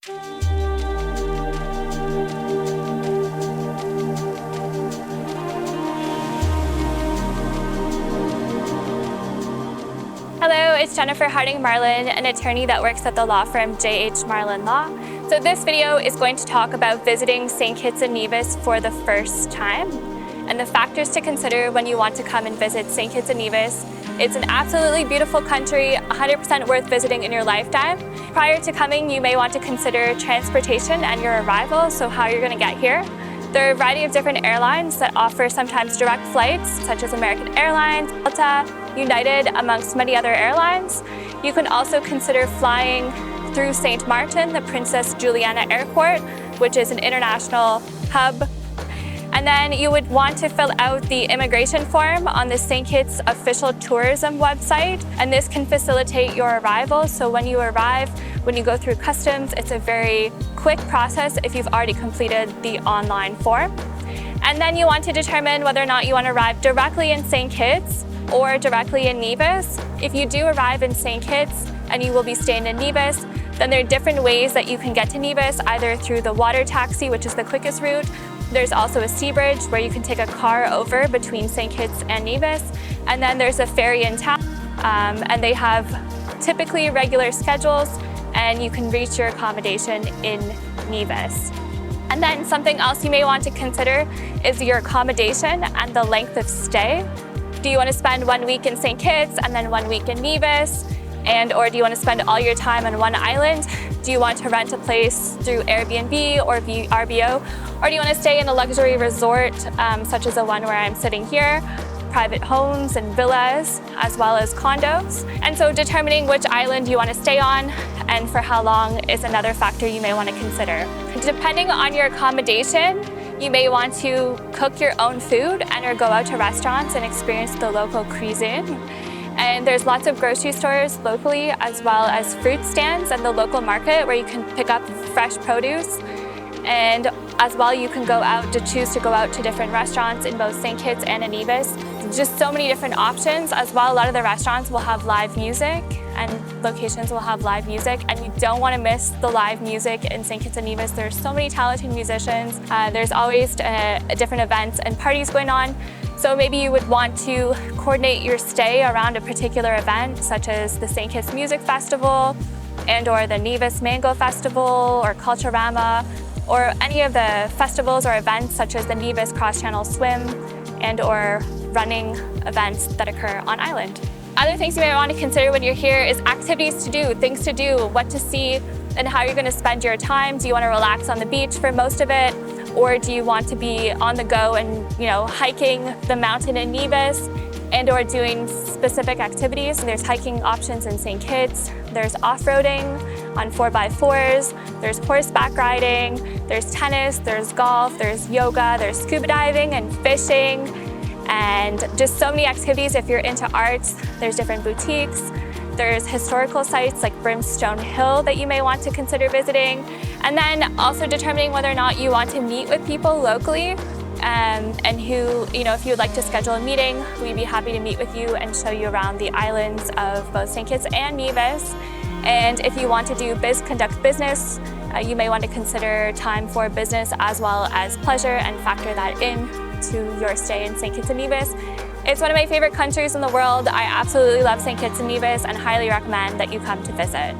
Hello, it's Jennifer Harding Marlin, an attorney that works at the law firm J.H. Marlin Law. So this video is going to talk about visiting Saint Kitts and Nevis for the first time and the factors to consider when you want to come and visit Saint Kitts and Nevis. It's an absolutely beautiful country, 100% worth visiting in your lifetime. Prior to coming, you may want to consider transportation and your arrival, so how you're going to get here. There are a variety of different airlines that offer sometimes direct flights, such as American Airlines, Delta, United, amongst many other airlines. You can also consider flying through St. Martin, the Princess Juliana Airport, which is an international hub. And then you would want to fill out the immigration form on the St. Kitts official tourism website, and this can facilitate your arrival. So when you arrive, when you go through customs, it's a very quick process if you've already completed the online form. And then you want to determine whether or not you want to arrive directly in St. Kitts or directly in Nevis. If you do arrive in St. Kitts and you will be staying in Nevis, then there are different ways that you can get to Nevis, either through the water taxi, which is the quickest route. There's also a sea bridge where you can take a car over between St. Kitts and Nevis. And then there's a ferry in town, and they have typically regular schedules, and you can reach your accommodation in Nevis. And then something else you may want to consider is your accommodation and the length of stay. Do you want to spend 1 week in St. Kitts and then 1 week in Nevis? Or do you want to spend all your time on one island? Do you want to rent a place through Airbnb or VRBO? Or do you want to stay in a luxury resort, such as the one where I'm sitting here? Private homes and villas, as well as condos. And so determining which island you want to stay on and for how long is another factor you may want to consider. Depending on your accommodation, you may want to cook your own food and or go out to restaurants and experience the local cuisine. And there's lots of grocery stores locally, as well as fruit stands and the local market where you can pick up fresh produce. And as well, you can choose to go out to different restaurants in both St. Kitts and in Nevis. Just so many different options. As well, a lot of the restaurants will have live music and locations will have live music, and you don't want to miss the live music in St. Kitts and Nevis. There's so many talented musicians. There's always different events and parties going on. So maybe you would want to coordinate your stay around a particular event, such as the St. Kitts Music Festival and or the Nevis Mango Festival or Culturama, or any of the festivals or events such as the Nevis Cross-Channel Swim and or running events that occur on island. Other things you may want to consider when you're here is activities to do, things to do, what to see, and how you're going to spend your time. Do you want to relax on the beach for most of it? Or do you want to be on the go and, hiking the mountain in Nevis and or doing specific activities? There's hiking options in St. Kitts. There's off-roading on 4x4s. There's horseback riding. There's tennis. There's golf. There's yoga. There's scuba diving and fishing. And just so many activities. If you're into arts, there's different boutiques. There's historical sites like Brimstone Hill that you may want to consider visiting. And then also determining whether or not you want to meet with people locally and who, if you would like to schedule a meeting, we'd be happy to meet with you and show you around the islands of both St. Kitts and Nevis. And if you want to conduct business, you may want to consider time for business as well as pleasure and factor that in to your stay in St. Kitts and Nevis. It's one of my favorite countries in the world. I absolutely love St. Kitts and Nevis and highly recommend that you come to visit.